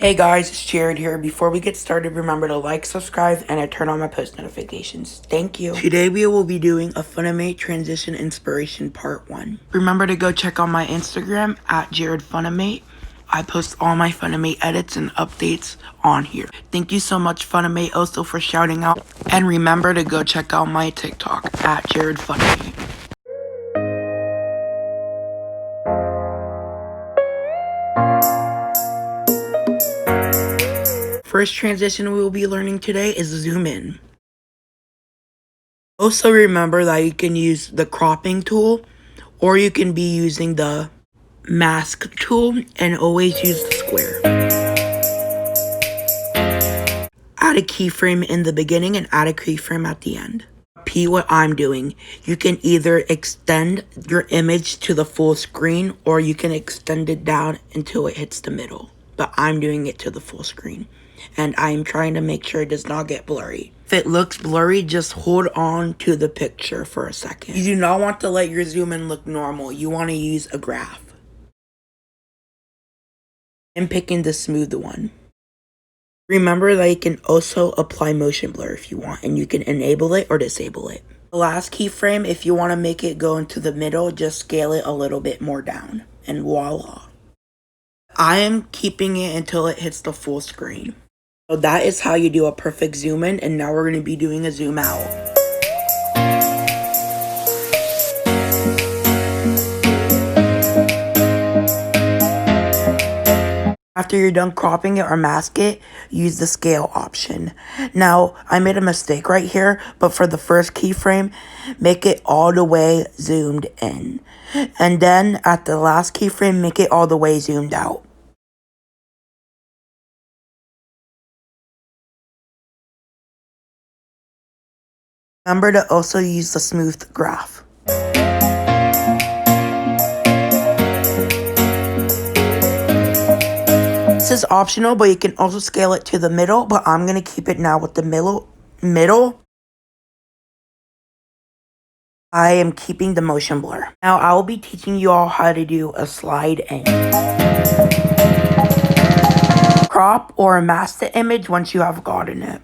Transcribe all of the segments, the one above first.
Hey guys, it's Jared here. Before we get started, remember to like, subscribe, and turn on my post notifications. Thank you. Today we will be doing a Funimate Transition Inspiration Part 1. Remember to go check out my Instagram at JaredFunimate. I post all my Funimate edits and updates on here. Thank you so much Funimate also for shouting out. And remember to go check out my TikTok at JaredFunimate. First transition we will be learning today is zoom in. Also remember that you can use the cropping tool or you can be using the mask tool and always use the square. Add a keyframe in the beginning and add a keyframe at the end. Repeat what I'm doing. You can either extend your image to the full screen or you can extend it down until it hits the middle. But I'm doing it to the full screen. And I'm trying to make sure it does not get blurry. If it looks blurry, just hold on to the picture for a second. You do not want to let your zoom in look normal. You want to use a graph. I'm picking the smooth one. Remember that you can also apply motion blur if you want, and you can enable it or disable it. The last keyframe, if you want to make it go into the middle, just scale it a little bit more down, and voila. I am keeping it until it hits the full screen. So that is how you do a perfect zoom in, and now we're going to be doing a zoom out. After you're done cropping it or mask it, use the scale option. Now, I made a mistake right here, but for the first keyframe, make it all the way zoomed in. And then at the last keyframe, make it all the way zoomed out. Remember to also use the smooth graph. This is optional, but you can also scale it to the middle, but I'm going to keep it now with the middle. I am keeping the motion blur. Now I will be teaching you all how to do a slide in. Crop or mask the image once you have gotten it.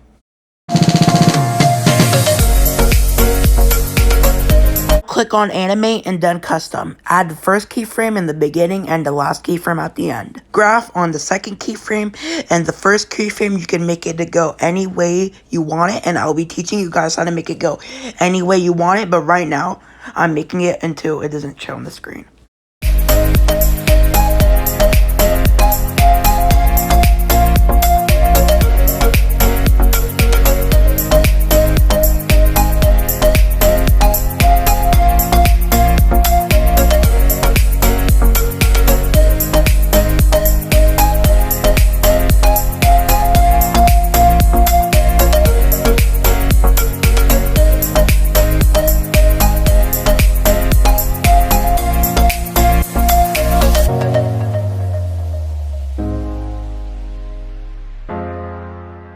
Click on animate and then custom. Add the first keyframe in the beginning and the last keyframe at the end. Graph on the second keyframe and the first keyframe, you can make it to go any way you want it, and I'll be teaching you guys how to make it go any way you want it, but right now I'm making it until it doesn't show on the screen.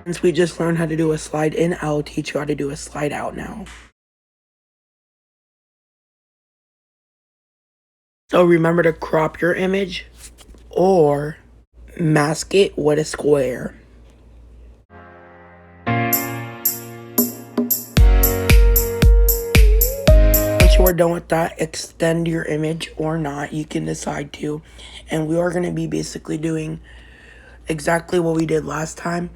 Since we just learned how to do a slide in, I'll teach you how to do a slide out now. So remember to crop your image or mask it with a square. Once you are done with that, extend your image or not. You can decide to. And we are going to be basically doing exactly what we did last time,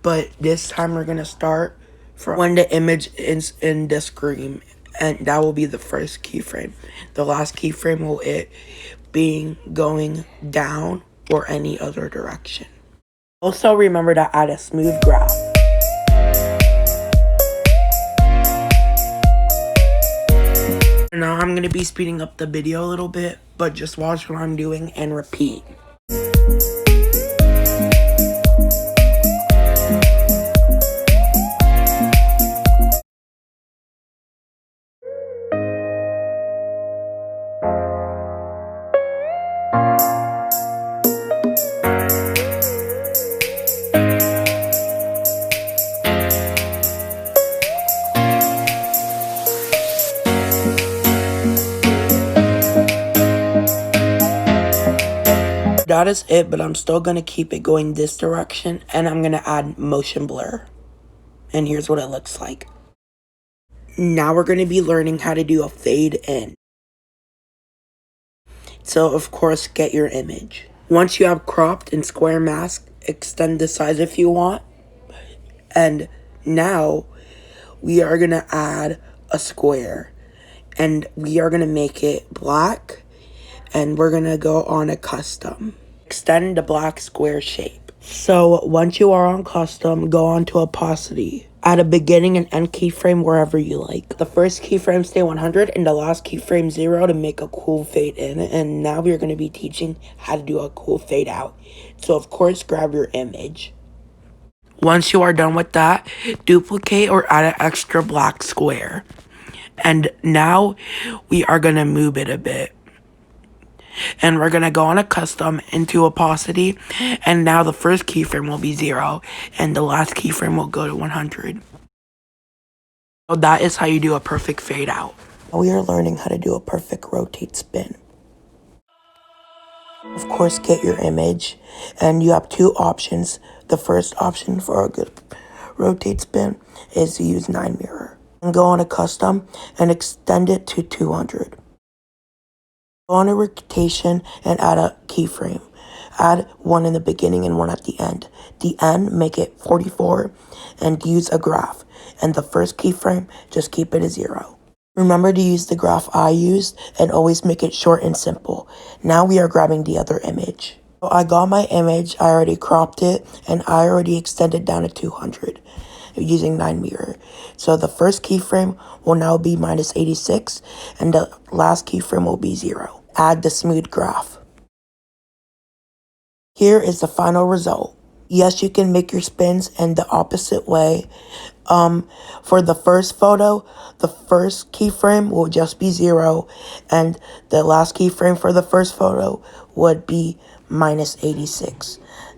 but this time we're gonna start from when the image is in the screen, and that will be the first keyframe. The last keyframe will it being going down or any other direction. Also remember to add a smooth graph. Now I'm gonna be speeding up the video a little bit, but just watch what I'm doing and repeat. that is it, but I'm still going to keep it going this direction, and I'm going to add motion blur. And here's what it looks like. Now we're going to be learning how to do a fade in. So of course, get your image. Once you have cropped and square mask, extend the size if you want. And now we are going to add a square. And we are going to make it black. And we're going to go on a custom. Extend the black square shape. So once you are on custom, go on to opacity. Add a beginning and end keyframe wherever you like. The first keyframe stay 100 and the last keyframe 0 to make a cool fade in. And now we're going to be teaching how to do a cool fade out. So of course, grab your image. Once you are done with that, duplicate or add an extra black square. And now we are going to move it a bit. And we're going to go on a custom into opacity. And now the first keyframe will be 0. And the last keyframe will go to 100. So that is how you do a perfect fade out. We are learning how to do a perfect rotate spin. Of course, get your image. And you have two options. The first option for a good rotate spin is to use 9 mirror. And go on a custom and extend it to 200. Go on a rotation and add a keyframe. Add one in the beginning and one at the end. The end, make it 44 and use a graph. And the first keyframe, just keep it as 0. Remember to use the graph I used and always make it short and simple. Now we are grabbing the other image. So I got my image, I already cropped it, and I already extended down to 200 using 9 mirror. So the first keyframe will now be -86 and the last keyframe will be 0. Add the smooth graph. Here is the final result. Yes, you can make your spins in the opposite way. For the first photo, the first keyframe will just be 0 and the last keyframe for the first photo would be -86.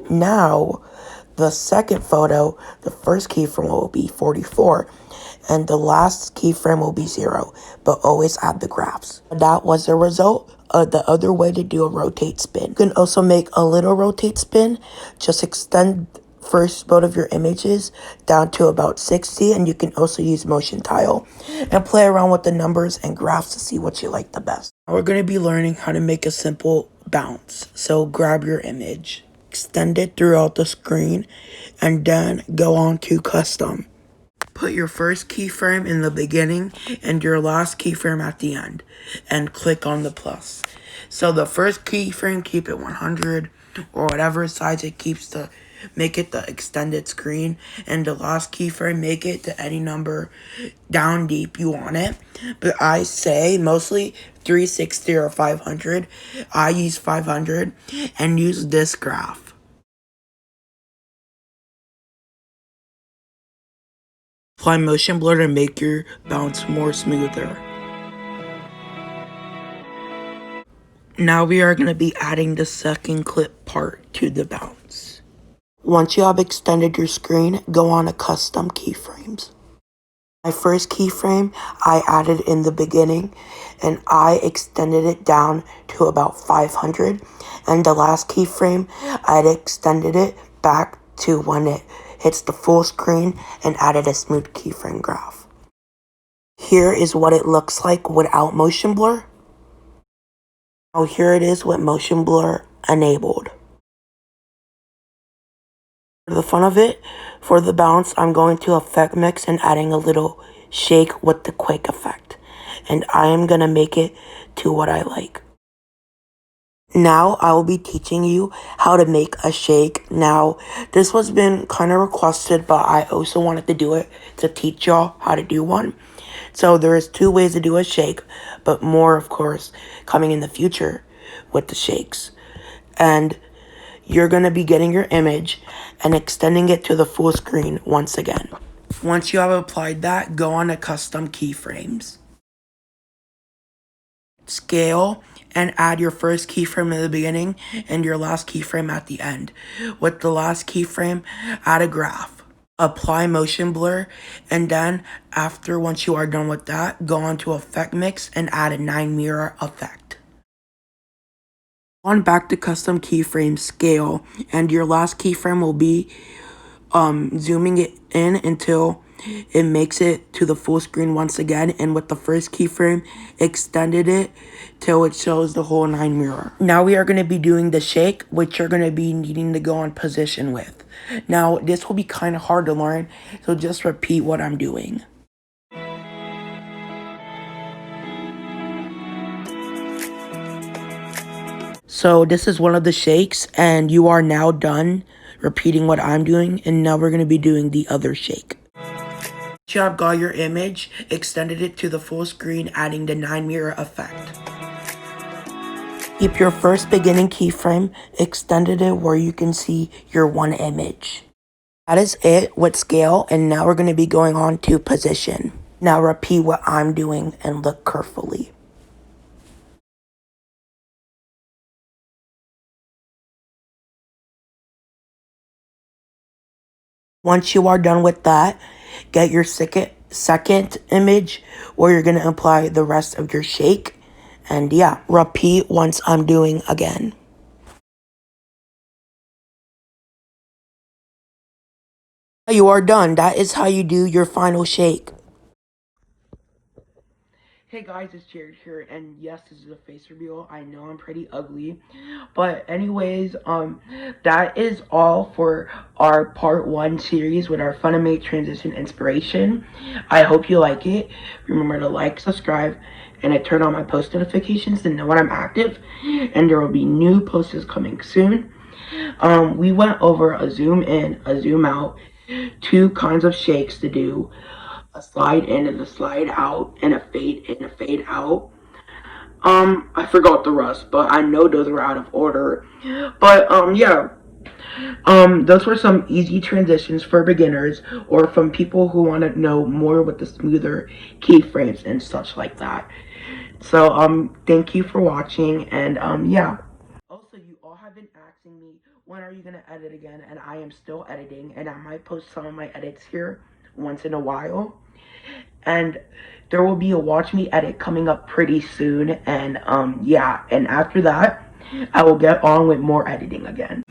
Now, the second photo, the first keyframe will be 44 and the last keyframe will be 0, but always add the graphs. That was the result of the other way to do a rotate spin. You can also make a little rotate spin. Just extend first both of your images down to about 60, and you can also use motion tile and play around with the numbers and graphs to see what you like the best. Now we're going to be learning how to make a simple bounce. So grab your image, extend it throughout the screen, and then go on to custom. Put your first keyframe in the beginning and your last keyframe at the end, and click on the plus. So the first keyframe, keep it 100 or whatever size it keeps to make it the extended screen, and the last keyframe, make it to any number down deep you want it. But I say mostly 360 or 500. I use 500 and use this graph. Apply motion blur to make your bounce more smoother. Now we are going to be adding the second clip part to the bounce. Once you have extended your screen, go on to custom keyframes. My first keyframe I added in the beginning and I extended it down to about 500, and the last keyframe I extended it back to when it hits the full screen and added a smooth keyframe graph. Here is what it looks like without motion blur. Now here it is with motion blur enabled. For the fun of it, for the bounce, I'm going to effect mix and adding a little shake with the quake effect. And I am going to make it to what I like. Now I will be teaching you how to make a shake. Now, this was been kind of requested, but I also wanted to do it to teach y'all how to do one. So there is 2 ways to do a shake, but more, of course, coming in the future with the shakes. And you're going to be getting your image and extending it to the full screen once again. Once you have applied that, go on to custom keyframes. Scale and add your first keyframe in the beginning and your last keyframe at the end. With the last keyframe, add a graph. Apply motion blur, and then once you are done with that, go on to effect mix and add a 9 mirror effect. On back to custom keyframe scale, and your last keyframe will be zooming it in until it makes it to the full screen once again, and with the first keyframe, extended it till it shows the whole 9 mirror. Now we are going to be doing the shake, which you're going to be needing to go on position with. Now this will be kind of hard to learn, so just repeat what I'm doing. So this is one of the shakes, and you are now done repeating what I'm doing, and now we're going to be doing the other shake. You have got your image, extended it to the full screen, adding the 9 mirror effect. Keep your first beginning keyframe, extended it where you can see your one image. That is it with scale, and now we're going to be going on to position. Now repeat what I'm doing and look carefully. Once you are done with that, get your second image where you're going to apply the rest of your shake. And yeah, repeat once I'm doing again. You are done. That is how you do your final shake. Hey guys, it's Jared here, and yes, this is a face reveal. I know I'm pretty ugly, but anyways, that is all for our part 1 series with our Funimate transition inspiration. I hope you like it. Remember to like, subscribe, and I turn on my post notifications to know when I'm active, and there will be new posts coming soon. We went over a zoom in, a zoom out, 2 kinds of shakes to do, a slide in and a slide out, and a fade in, a fade out. I forgot the rest, but I know those are out of order. But, yeah. Those were some easy transitions for beginners or from people who want to know more with the smoother keyframes and such like that. So, thank you for watching, and, yeah. Also, you all have been asking me, when are you going to edit again? And I am still editing, and I might post some of my edits here once in a while. And there will be a watch me edit coming up pretty soon, and yeah, and after that I will get on with more editing again.